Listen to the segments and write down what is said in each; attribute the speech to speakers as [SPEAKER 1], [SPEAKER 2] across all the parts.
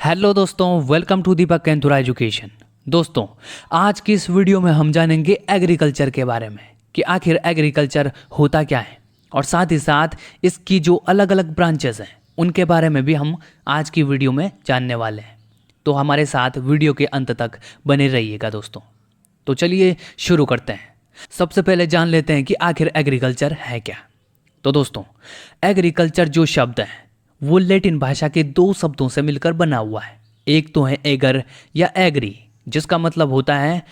[SPEAKER 1] Hello दोस्तों, welcome to Deepak केंथुरा education. दोस्तों, आज की इस वीडियो में हम जानेंगे एग्रीकल्चर के बारे में कि आखिर एग्रीकल्चर होता क्या है और साथ ही साथ इसकी जो अलग अलग ब्रांचेस हैं उनके बारे में भी हम आज की वीडियो में जानने वाले हैं। तो हमारे साथ वीडियो के अंत तक बने रहिएगा दोस्तों। तो चलिए शुरू करते हैं। सबसे पहले जान लेते हैं कि आखिर एग्रीकल्चर है क्या। तो दोस्तों, एग्रीकल्चर जो शब्द है वो लैटिन भाषा के दो शब्दों से मिलकर बना हुआ है। एक तो है एगर या एग्री, जिसका मतलब होता है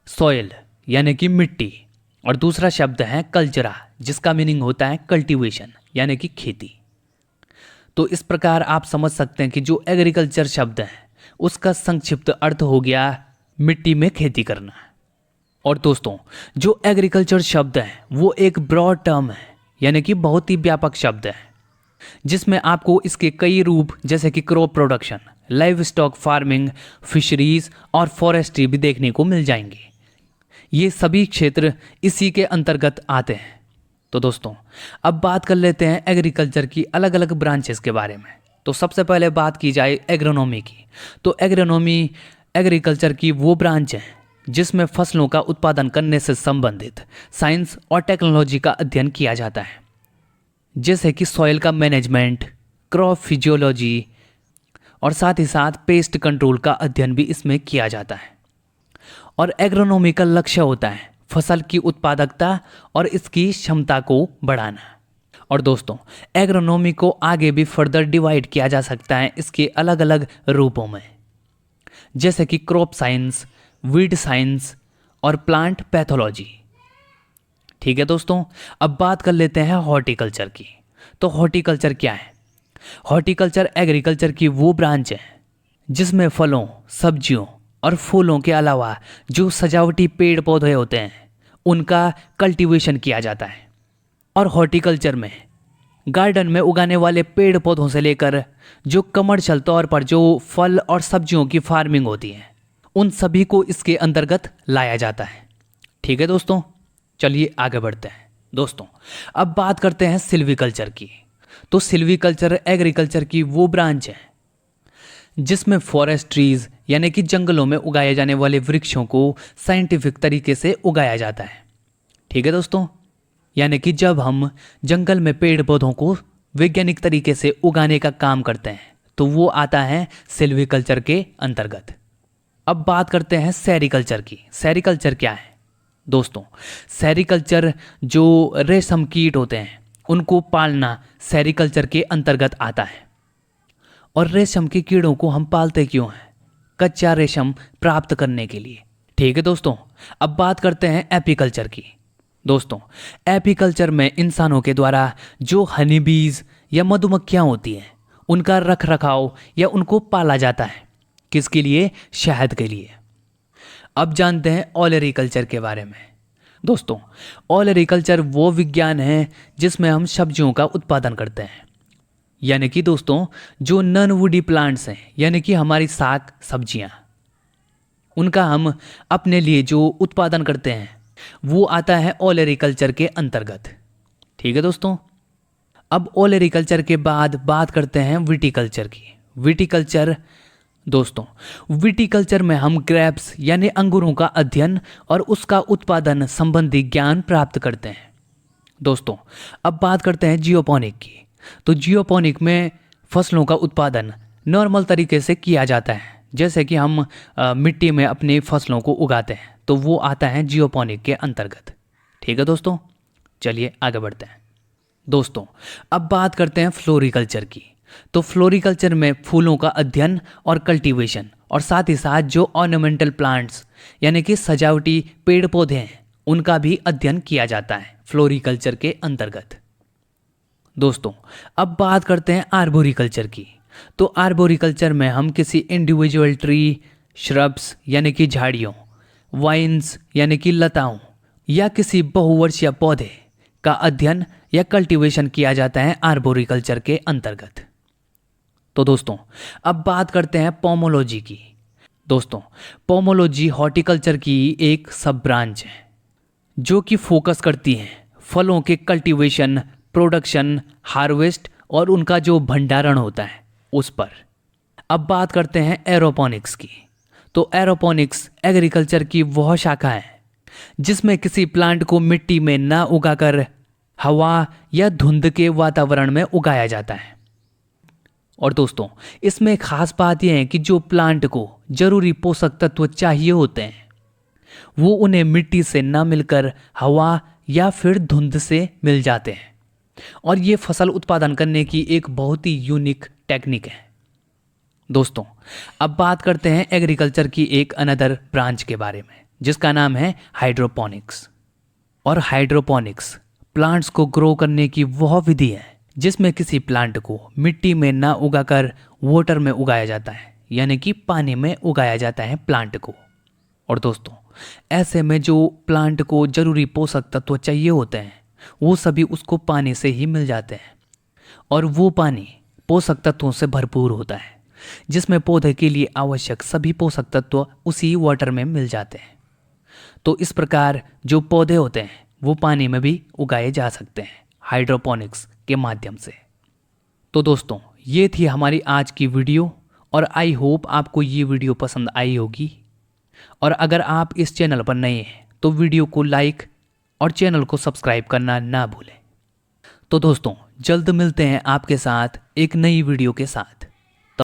[SPEAKER 1] सॉइल यानी कि मिट्टी, और दूसरा शब्द है कल्चरा, जिसका मीनिंग होता है कल्टीवेशन यानी कि खेती। तो इस प्रकार आप समझ सकते हैं कि जो एग्रीकल्चर शब्द है उसका संक्षिप्त अर्थ हो गया मिट्टी में खेती करना। और दोस्तों, जो एग्रीकल्चर शब्द है वो एक ब्रॉड टर्म है यानी कि बहुत ही व्यापक शब्द है, जिसमें आपको इसके कई रूप जैसे कि crop production, live stock farming, fisheries और फॉरेस्ट्री भी देखने को मिल जाएंगे। ये सभी क्षेत्र इसी के अंतर्गत आते हैं। तो दोस्तों, अब बात कर लेते हैं एग्रीकल्चर की अलग अलग ब्रांचेस के बारे में। तो सबसे पहले बात की जाए एग्रोनॉमी की। तो एग्रोनॉमी एग्रीकल्चर की वो ब्रांच है जिसमें फसलों का उत्पादन करने से संबंधित साइंस और टेक्नोलॉजी का अध्ययन किया जाता है, जैसे कि सॉइल का मैनेजमेंट, क्रॉप फिजियोलॉजी और साथ ही साथ पेस्ट कंट्रोल का अध्ययन भी इसमें किया जाता है। और एग्रोनॉमी का लक्ष्य होता है फसल की उत्पादकता और इसकी क्षमता को बढ़ाना। और दोस्तों, एग्रोनॉमी को आगे भी फर्दर डिवाइड किया जा सकता है इसके अलग अलग रूपों में, जैसे कि क्रॉप साइंस, वीड साइंस और प्लांट पैथोलॉजी। ठीक है दोस्तों, अब बात कर लेते हैं हॉर्टिकल्चर की। तो हॉर्टिकल्चर क्या है? हॉर्टिकल्चर एग्रीकल्चर की वो ब्रांच है जिसमें फलों, सब्जियों और फूलों के अलावा जो सजावटी पेड़ पौधे होते हैं उनका कल्टीवेशन किया जाता है। और हॉर्टिकल्चर में गार्डन में उगाने वाले पेड़ पौधों से लेकर जो कमर्शियल तौर पर जो फल और सब्जियों की फार्मिंग होती है उन सभी को इसके अंतर्गत लाया जाता है। ठीक है दोस्तों, चलिए आगे बढ़ते हैं। दोस्तों, अब बात करते हैं सिल्वीकल्चर की। तो सिल्वीकल्चर एग्रीकल्चर की वो ब्रांच है जिसमें फॉरेस्ट्रीज यानी कि जंगलों में उगाए जाने वाले वृक्षों को साइंटिफिक तरीके से उगाया जाता है। ठीक है दोस्तों, यानी कि जब हम जंगल में पेड़ पौधों को वैज्ञानिक तरीके से उगाने का काम करते हैं तो वो आता है सिल्वीकल्चर के अंतर्गत। अब बात करते हैं सेरीकल्चर की। सेरीकल्चर क्या है? दोस्तों, सेरीकल्चर जो रेशम कीट होते हैं उनको पालना सेरीकल्चर के अंतर्गत आता है। और रेशम के कीड़ों को हम पालते क्यों हैं? कच्चा रेशम प्राप्त करने के लिए। ठीक है दोस्तों, अब बात करते हैं एपीकल्चर की। दोस्तों, एपीकल्चर में इंसानों के द्वारा जो हनी बीज या मधुमक्खियां होती हैं उनका रख रखाव या उनको पाला जाता है। किसके लिए? शहद के लिए। अब जानते हैं ओलेरीकल्चर के बारे में। दोस्तों, ओलेरीकल्चर वो विज्ञान है जिसमें हम सब्जियों का उत्पादन करते हैं, यानी कि दोस्तों जो नॉन वुडी प्लांट्स हैं यानी कि हमारी साग सब्जियां, उनका हम अपने लिए जो उत्पादन करते हैं वो आता है ओलेरीकल्चर के अंतर्गत। ठीक है दोस्तों, अब ओलेरीकल्चर के बाद बात करते हैं विटीकल्चर की। विटीकल्चर दोस्तों, विटीकल्चर में हम ग्रेप्स यानी अंगूरों का अध्ययन और उसका उत्पादन संबंधी ज्ञान प्राप्त करते हैं। दोस्तों, अब बात करते हैं जियोपोनिक की। तो जियोपोनिक में फसलों का उत्पादन नॉर्मल तरीके से किया जाता है, जैसे कि हम मिट्टी में अपनी फसलों को उगाते हैं, तो वो आता है जियोपोनिक के अंतर्गत। ठीक है दोस्तों, चलिए आगे बढ़ते हैं। दोस्तों, अब बात करते हैं फ्लोरिकल्चर की। तो फ्लोरिकल्चर में फूलों का अध्ययन और कल्टीवेशन और साथ ही साथ जो ऑर्नामेंटल प्लांट्स यानी कि सजावटी पेड़ पौधे हैं उनका भी अध्ययन किया जाता है फ्लोरिकल्चर के अंतर्गत। दोस्तों, अब बात करते हैं आर्बोरिकल्चर की। तो आर्बोरिकल्चर में हम किसी इंडिविजुअल ट्री, श्रब्स यानी कि झाड़ियों, वाइन्स यानी कि लताओं या किसी बहुवर्षीय पौधे का अध्ययन या कल्टीवेशन किया जाता है आर्बोरिकल्चर के अंतर्गत। तो दोस्तों, अब बात करते हैं पोमोलॉजी की। दोस्तों, पोमोलॉजी हॉर्टिकल्चर की एक सब ब्रांच है जो कि फोकस करती है फलों के कल्टीवेशन, प्रोडक्शन, हार्वेस्ट और उनका जो भंडारण होता है उस पर। अब बात करते हैं एरोपोनिक्स की। तो एरोपोनिक्स एग्रीकल्चर की वह शाखा है जिसमें किसी प्लांट को मिट्टी में ना उगाकर हवा या धुंध के वातावरण में उगाया जाता है। और दोस्तों, इसमें खास बात यह है कि जो प्लांट को जरूरी पोषक तत्व चाहिए होते हैं वो उन्हें मिट्टी से ना मिलकर हवा या फिर धुंध से मिल जाते हैं। और ये फसल उत्पादन करने की एक बहुत ही यूनिक टेक्निक है। दोस्तों, अब बात करते हैं एग्रीकल्चर की एक अनदर ब्रांच के बारे में जिसका नाम है हाइड्रोपोनिक्स। और हाइड्रोपोनिक्स प्लांट्स को ग्रो करने की वह विधि है जिसमें किसी प्लांट को मिट्टी में ना उगाकर वाटर में उगाया जाता है, यानी कि पानी में उगाया जाता है प्लांट को। और दोस्तों, ऐसे में जो प्लांट को जरूरी पोषक तत्व चाहिए होते हैं वो सभी उसको पानी से ही मिल जाते हैं। और वो पानी पोषक तत्वों से भरपूर होता है जिसमें पौधे के लिए आवश्यक सभी पोषक तत्व उसी वाटर में मिल जाते हैं। तो इस प्रकार जो पौधे होते हैं वो पानी में भी उगाए जा सकते हैं हाइड्रोपोनिक्स के माध्यम से। तो दोस्तों, ये थी हमारी आज की वीडियो और आई होप आपको ये वीडियो पसंद आई होगी। और अगर आप इस चैनल पर नए हैं तो वीडियो को लाइक और चैनल को सब्सक्राइब करना ना भूलें। तो दोस्तों, जल्द मिलते हैं आपके साथ एक नई वीडियो के साथ।